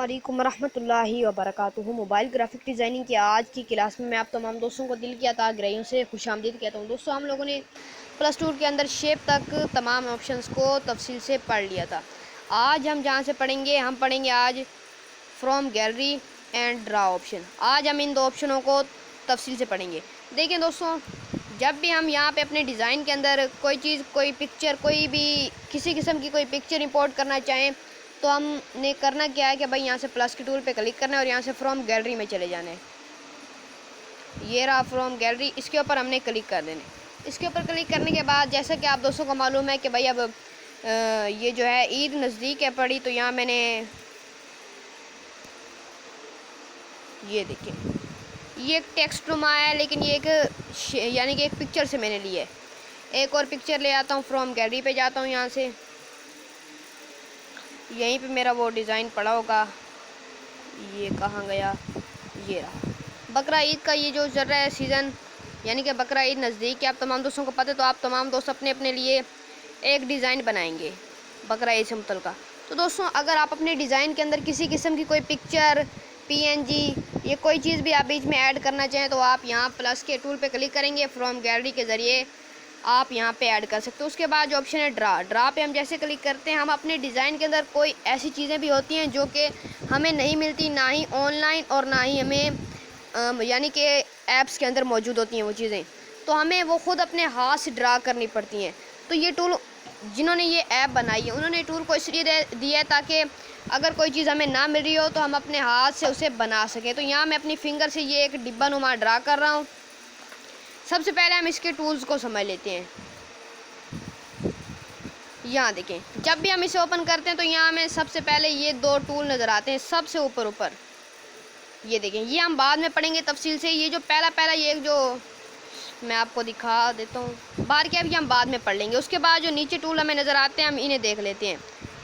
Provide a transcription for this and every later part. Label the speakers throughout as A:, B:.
A: अस्सलामुअलैकुम रहमतुल्लाहि व बरकातुहू। मोबाइल ग्राफिक डिज़ाइनिंग की आज की क्लास में मैं आप तमाम दोस्तों को दिल की अतागराइयों से खुशामदीद कहता हूँ। दोस्तों, हम लोगों ने प्लस टू के अंदर शेप तक तमाम ऑप्शंस को तफसील से पढ़ लिया था। आज हम जहाँ से पढ़ेंगे, हम पढ़ेंगे आज from gallery and draw option. आज हम इन दो ऑप्शनों को तफसील से पढ़ेंगे। देखिए दोस्तों, जब भी हम यहाँ पे अपने डिज़ाइन के अंदर कोई चीज़, कोई पिक्चर, कोई भी किसी किस्म की कोई पिक्चर इंपोर्ट करना चाहें तो हमने करना क्या है कि भाई यहाँ से प्लस के टूल पे क्लिक करना है और यहाँ से फ्रॉम गैलरी में चले जाना है। ये रहा फ्रॉम गैलरी, इसके ऊपर हमने क्लिक कर देना है। इसके ऊपर क्लिक करने के बाद जैसा कि आप दोस्तों को मालूम है कि भाई अब ये जो है ईद नज़दीक है पड़ी, तो यहाँ मैंने ये देखिए, ये एक टेक्स्ट रूम आया है, लेकिन ये एक यानी कि एक पिक्चर से मैंने लिया है। एक और पिक्चर ले आता हूँ, फ्रॉम गैलरी पे जाता हूँ। यहाँ से यहीं पे मेरा वो डिज़ाइन पड़ा होगा, ये कहाँ गया, ये रहा। बकरा ईद का ये जो चल रहा है सीज़न, यानी कि बकरा ईद नज़दीक है, आप तमाम दोस्तों को पता है, तो आप तमाम दोस्त अपने अपने लिए एक डिज़ाइन बनाएंगे बकरा ईद से मुतल्लिक़। तो दोस्तों, अगर आप अपने डिज़ाइन के अंदर किसी किस्म की कोई पिक्चर, पीएनजी, ये कोई चीज़ भी आप बीच में ऐड करना चाहें तो आप यहाँ प्लस के टूल पे क्लिक करेंगे, फ्रॉम गैलरी के ज़रिए आप यहाँ पे ऐड कर सकते हो। उसके बाद जो ऑप्शन है ड्रा पे हम जैसे क्लिक करते हैं, हम अपने डिज़ाइन के अंदर कोई ऐसी चीज़ें भी होती हैं जो कि हमें नहीं मिलती, ना ही ऑनलाइन और ना ही हमें यानी कि ऐप्स के अंदर मौजूद होती हैं वो चीज़ें, तो हमें वो ख़ुद अपने हाथ से ड्रा करनी पड़ती हैं। तो ये टूल जिन्होंने ये ऐप बनाई है, उन्होंने टूल को इसलिए दिया है ताकि अगर कोई चीज़ हमें ना मिल रही हो तो हम अपने हाथ से उसे बना सकें। तो यहाँ मैं अपनी फिंगर से ये एक डिब्बा नुमा ड्रा कर रहा हूँ। सबसे पहले हम इसके टूल्स को समझ लेते हैं। यहाँ देखें, जब भी हम इसे ओपन करते हैं तो यहाँ हमें सबसे पहले ये दो टूल नज़र आते हैं सबसे ऊपर। ये देखें, ये हम बाद में पढ़ेंगे तफसील से। ये जो पहला ये जो मैं आपको दिखा देता हूँ, बाहर के अभी हम बाद में पढ़ लेंगे। उसके बाद जो नीचे टूल हमें नज़र आते हैं, हम इन्हें देख लेते हैं।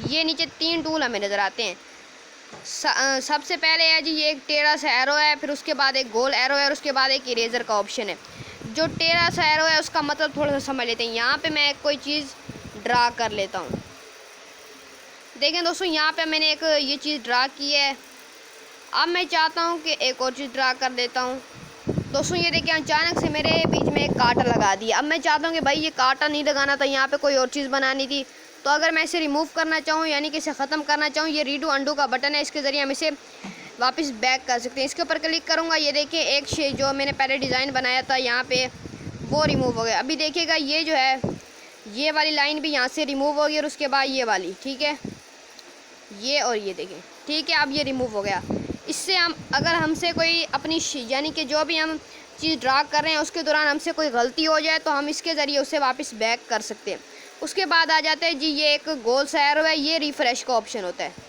A: ये नीचे 3 टूल हमें नज़र आते हैं। सबसे पहले है जी, ये एक टेढ़ा सा एरो है, फिर उसके बाद एक गोल एरो है और उसके बाद एक इरेज़र का ऑप्शन है। जो टेढ़ा सा एरो है उसका मतलब थोड़ा सा समझ लेते हैं। यहाँ पे मैं कोई चीज़ ड्रा कर लेता हूँ। देखें दोस्तों, यहाँ पे मैंने एक ये चीज़ ड्रा की है। अब मैं चाहता हूँ कि एक और चीज़ ड्रा कर देता हूँ। दोस्तों ये देखिए, अचानक से मेरे बीच में एक कांटा लगा दिया। अब मैं चाहता हूँ कि भाई ये कांटा नहीं लगाना था, यहाँ पे कोई और चीज़ बनानी थी। तो अगर मैं इसे रिमूव करना चाहूँ, यानी कि इसे ख़त्म करना चाहूँ, ये रीडू अंडू का बटन है, इसके ज़रिए हम इसे वापस बैक कर सकते हैं। इसके ऊपर क्लिक करूँगा, ये देखिए एक शेप जो मैंने पहले डिज़ाइन बनाया था यहाँ पे वो रिमूव हो गया। अभी देखिएगा, ये जो है ये वाली लाइन भी यहाँ से रिमूव हो गई और उसके बाद ये वाली, ठीक है, ये और ये देखें, ठीक है, अब ये रिमूव हो गया। इससे हम अगर हमसे कोई अपनी यानी कि जो भी हम चीज़ ड्रा कर रहे हैं उसके दौरान हमसे कोई गलती हो जाए तो हम इसके ज़रिए उसे वापस बैक कर सकते हैं। उसके बाद आ जाते हैं जी, ये एक गोल सा एरो है, ये रिफ़्रेश का ऑप्शन होता है।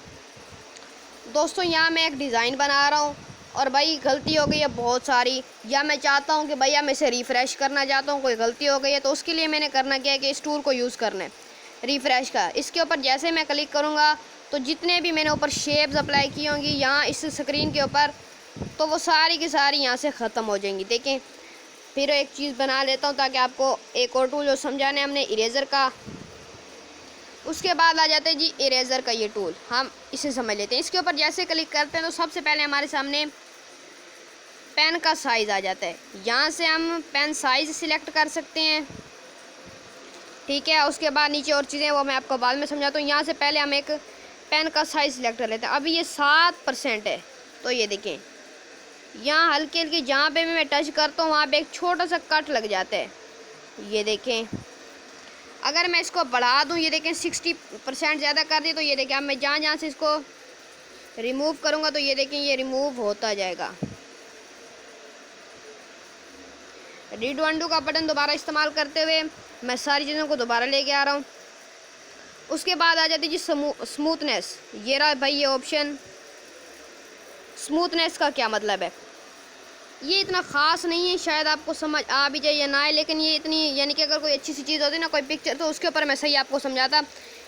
A: दोस्तों यहाँ मैं एक डिज़ाइन बना रहा हूँ और भाई गलती हो गई है बहुत सारी, या मैं चाहता हूँ कि भैया मैं इसे रिफ़्रेश करना चाहता हूँ, कोई गलती हो गई है, तो उसके लिए मैंने करना क्या है कि इस टूल को यूज़ करना है, रिफ़्रेश का। इसके ऊपर जैसे मैं क्लिक करूँगा तो जितने भी मैंने ऊपर शेप्स अप्लाई की होंगी यहाँ इस स्क्रीन के ऊपर, तो वो सारी की सारी यहाँ से ख़त्म हो जाएंगी। देखें, फिर एक चीज़ बना लेता हूँ ताकि आपको एक और टूल जो समझाने हमने इरेज़र का। उसके बाद आ जाते हैं जी इरेज़र का ये टूल, हम इसे समझ लेते हैं। इसके ऊपर जैसे क्लिक करते हैं तो सबसे पहले हमारे सामने पेन का साइज़ आ जाता है। यहाँ से हम पेन साइज़ सिलेक्ट कर सकते हैं, ठीक है। उसके बाद नीचे और चीज़ें वो मैं आपको बाद में समझाता हूँ। यहाँ से पहले हम एक पेन का साइज़ सिलेक्ट कर लेते हैं। अभी ये 7% है, तो ये देखें यहाँ हल्की हल्की जहाँ पे भी मैं टच करता हूँ वहाँ पे एक छोटा सा कट लग जाता है। ये देखें, अगर मैं इसको बढ़ा दूँ, ये देखें 60% ज़्यादा कर दी, तो ये देखें अब मैं जहाँ से इसको रिमूव करूँगा तो ये देखें ये रिमूव होता जाएगा। रीडू अंडू का बटन दोबारा इस्तेमाल करते हुए मैं सारी चीज़ों को दोबारा लेके आ रहा हूँ। उसके बाद आ जाती है जी स्मूथनेस। ये रहा भाई ये ऑप्शन। स्मूथनेस का क्या मतलब है, ये इतना ख़ास नहीं है, शायद आपको समझ आ भी जाए या ना आए, लेकिन ये इतनी यानी कि अगर कोई अच्छी सी चीज़ होती है ना, कोई पिक्चर, तो उसके ऊपर मैं सही आपको समझाता।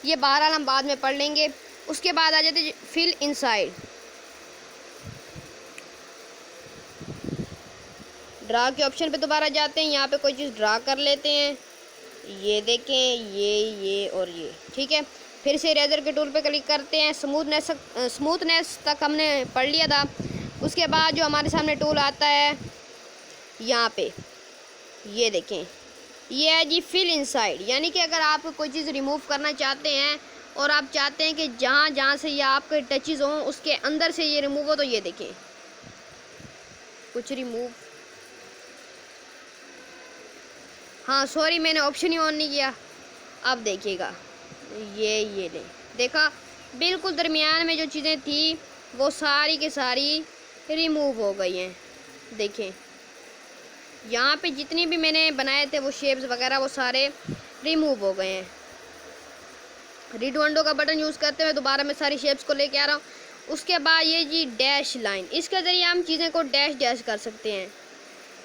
A: ये बहरहाल हम बाद में पढ़ लेंगे। उसके बाद आ जाते फिल इनसाइड। ड्रा के ऑप्शन पे दोबारा जाते हैं, यहाँ पे कोई चीज़ ड्रा कर लेते हैं। ये देखें, ये और ये, ठीक है। फिर से इरेज़र के टूल पे क्लिक करते हैं। स्मूथनेस तक हमने पढ़ लिया था। उसके बाद जो हमारे सामने टूल आता है यहाँ पे, ये देखें, ये है जी फिल इनसाइड। यानी कि अगर आप कोई चीज़ रिमूव करना चाहते हैं और आप चाहते हैं कि जहाँ जहाँ से ये आपके टचेज़ हों उसके अंदर से ये रिमूव हो, तो ये देखें कुछ रिमूव, हाँ सॉरी मैंने ऑप्शन ही ऑन नहीं किया। अब देखिएगा ये ले, देखा बिल्कुल दरमियान में जो चीज़ें थी वो सारी की सारी रिमूव हो गई हैं। देखें यहाँ पे जितनी भी मैंने बनाए थे वो शेप्स वगैरह वो सारे रिमूव हो गए हैं। रीडू अंडो का बटन यूज़ करते हुए दोबारा मैं सारी शेप्स को लेके आ रहा हूँ। उसके बाद ये जी डैश लाइन, इसके ज़रिए हम चीज़ें को डैश डैश कर सकते हैं।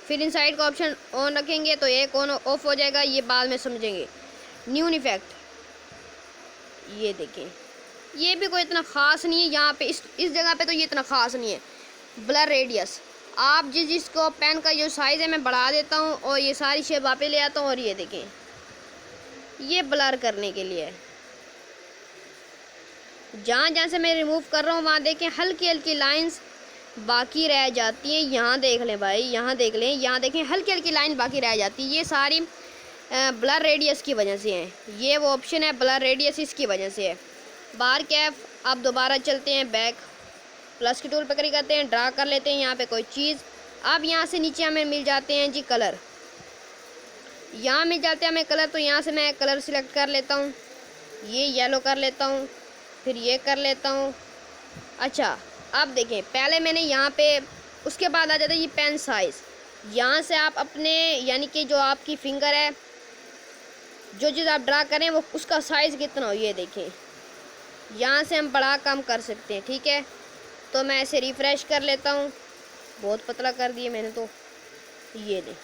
A: फिर इनसाइड का ऑप्शन ऑन रखेंगे तो एक ऑन ऑफ हो जाएगा, ये बाद में समझेंगे। न्यू इफेक्ट, ये देखें ये भी कोई इतना ख़ास नहीं है यहाँ पे, इस जगह पे तो ये इतना ख़ास नहीं है। ब्लर रेडियस, आप जिसको पेन का जो साइज़ है मैं बढ़ा देता हूँ और ये सारी शेप वापस ले आता हूँ, और ये देखें ये ब्लर करने के लिए है। जहाँ जहाँ से मैं रिमूव कर रहा हूँ वहाँ देखें हल्की हल्की लाइंस बाकी रह जाती हैं। यहाँ देख लें भाई, यहाँ देख लें, यहाँ देखें हल्की हल्की लाइन बाकी रह जाती है। ये सारी ब्लर रेडियस की वजह से है। ये वो ऑप्शन है ब्लर रेडियस, इसकी वजह से है। बार कैफ, अब दोबारा चलते हैं बैक, प्लस के टूल पर क्लिक करते हैं, ड्रा कर लेते हैं यहाँ पे कोई चीज़। अब यहाँ से नीचे हमें मिल जाते हैं जी कलर, यहाँ मिल जाते हैं हमें कलर। तो यहाँ से मैं कलर सिलेक्ट कर लेता हूँ, ये येलो कर लेता हूँ, फिर ये कर लेता हूँ। अच्छा अब देखें पहले मैंने यहाँ पे, उसके बाद आ जाता है ये पेन साइज़। यहाँ से आप अपने यानी कि जो आपकी फिंगर है, जो चीज़ आप ड्रा करें वो उसका साइज़ कितना हो, ये देखें यहाँ से हम बड़ा कम कर सकते हैं। ठीक है, तो मैं ऐसे रिफ़्रेश कर लेता हूँ, बहुत पतला कर दिए मैंने तो, ये ले।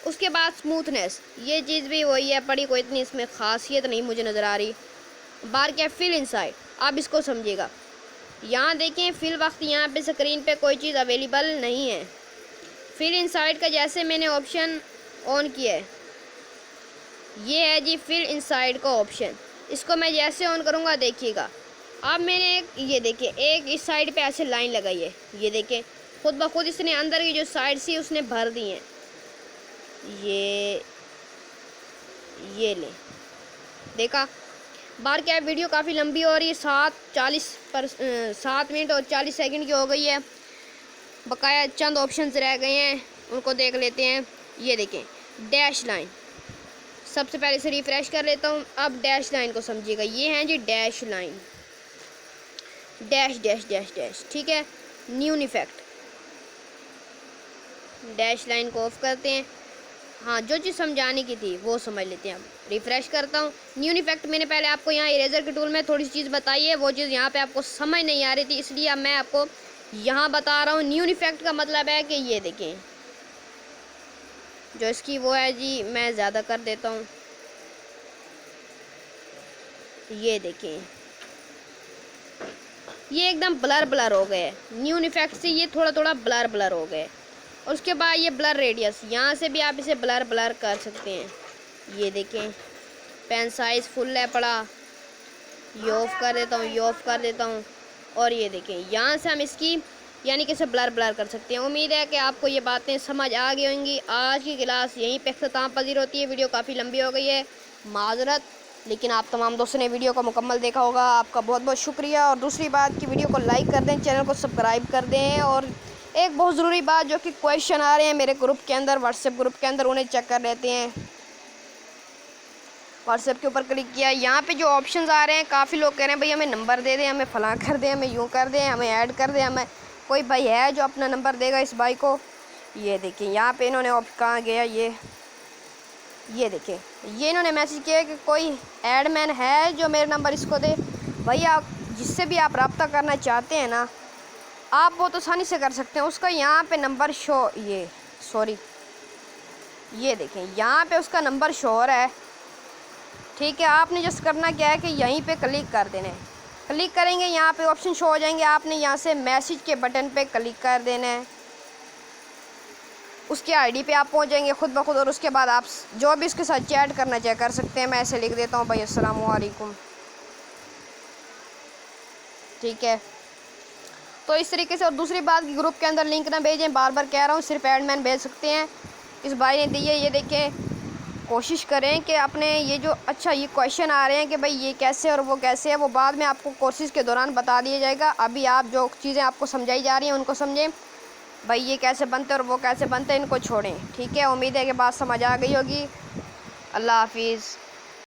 A: उसके बाद स्मूथनेस, ये चीज़ भी वही है, पड़ी कोई इतनी इसमें ख़ासियत नहीं मुझे नज़र आ रही। बार क्या फिल इनसाइड, आप इसको समझिएगा। यहाँ देखें फिल वक्त यहाँ पे स्क्रीन पे कोई चीज़ अवेलेबल नहीं है। फिल इनसाइड का जैसे मैंने ऑप्शन ऑन किया है, ये है जी फिल इनसाइड का ऑप्शन, इसको मैं जैसे ऑन करूँगा देखिएगा। अब मैंने एक ये देखिए एक इस साइड पे ऐसे लाइन लगाई है, ये देखें खुद ब खुद इसने अंदर की जो साइड सी उसने भर दी हैं। ये ले, देखा। बार क्या वीडियो काफ़ी लंबी हो रही है, 7 मिनट और 40 सेकंड की हो गई है। बकाया चंद ऑप्शंस रह गए हैं, उनको देख लेते हैं। ये देखें डैश लाइन, सबसे पहले से रिफ़्रेश कर लेता हूँ। अब डैश लाइन को समझिएगा, ये हैं जी dash line, dash dash dash dash. ठीक है, न्यू इफेक्ट, डैश लाइन को ऑफ करते हैं। हाँ जो चीज़ समझाने की थी वो समझ लेते हैं। अब रिफ़्रेश करता हूँ। न्यू इफेक्ट मैंने पहले आपको यहाँ इरेज़र के टूल में थोड़ी सी चीज़ बताई है, वो चीज़ यहाँ पे आपको समझ नहीं आ रही थी, इसलिए अब मैं आपको यहाँ बता रहा हूँ। न्यू इफेक्ट का मतलब है कि ये देखें जो इसकी वो है जी, मैं ज़्यादा कर देता हूँ, ये देखें ये एकदम ब्लर ब्लर हो गए। न्यू इफेक्ट से ये थोड़ा थोड़ा ब्लर ब्लर हो गए। और उसके बाद ये ब्लर रेडियस, यहाँ से भी आप इसे ब्लर ब्लर कर सकते हैं। ये देखें पेन साइज़ फुल है पड़ा, ये ऑफ़ कर देता हूँ, ये ऑफ़ कर देता हूँ। और ये देखें यहाँ से हम इसकी यानी कि इसे ब्लर ब्लर कर सकते हैं। उम्मीद है कि आपको ये बातें समझ आ गई होंगी। आज की क्लास यहीं पे इख्तिताम पजीर होती है। वीडियो काफ़ी लंबी हो गई है, माजरत, लेकिन आप तमाम दोस्तों ने वीडियो को मुकम्मल देखा होगा, आपका बहुत बहुत शुक्रिया। और दूसरी बात कि वीडियो को लाइक कर दें, चैनल को सब्सक्राइब कर दें। और एक बहुत ज़रूरी बात, जो कि क्वेश्चन आ रहे हैं मेरे ग्रुप के अंदर, व्हाट्सएप ग्रुप के अंदर, उन्हें चेक कर लेते हैं। व्हाट्सएप के ऊपर क्लिक किया, यहाँ पे जो ऑप्शंस आ रहे हैं, काफ़ी लोग कह रहे हैं भाई हमें नंबर दे दें, हमें फ़लाँ कर दें, हमें यूँ कर दें, हमें ऐड कर दें। हमें कोई भाई है जो अपना नंबर देगा इस भाई को? ये देखिए यहाँ पे इन्होंने कहाँ गया, ये देखिए ये इन्होंने मैसेज किया कि कोई एडमैन है जो मेरा नंबर इसको दे। भैया जिससे भी आप रब्ता करना चाहते हैं ना, आप वो तो आसानी से कर सकते हैं। उसका यहाँ पे नंबर शो, ये देखें यहाँ पे उसका नंबर शो हो रहा है। ठीक है, आपने जस्ट करना क्या है कि यहीं पे क्लिक कर देना है। क्लिक करेंगे यहाँ पे ऑप्शन शो हो जाएंगे, आपने यहाँ से मैसेज के बटन पे क्लिक कर देना है। उसके आईडी पे आप पहुँच जाएंगे खुद ब खुद। और उसके बाद आप जो भी इसके साथ चैट करना चाहे कर सकते हैं। मैं ऐसे लिख देता हूँ भाई अस्सलाम वालेकुम। ठीक है, तो इस तरीके से। और दूसरी बात कि ग्रुप के अंदर लिंक ना भेजें, बार बार कह रहा हूँ, सिर्फ एडमिन भेज सकते हैं। इस भाई ने दी है, ये देखें। कोशिश करें कि अपने ये जो अच्छा ये क्वेश्चन आ रहे हैं कि भाई ये कैसे और वो कैसे है, वो बाद में आपको कोर्सेज़ के दौरान बता दिया जाएगा। अभी आप जो चीज़ें आपको समझाई जा रही हैं उनको समझें, भाई ये कैसे बनते हैं और वो कैसे बनते हैं, इनको छोड़ें। ठीक है, उम्मीद है कि बात समझ आ गई होगी। अल्लाह हाफिज़।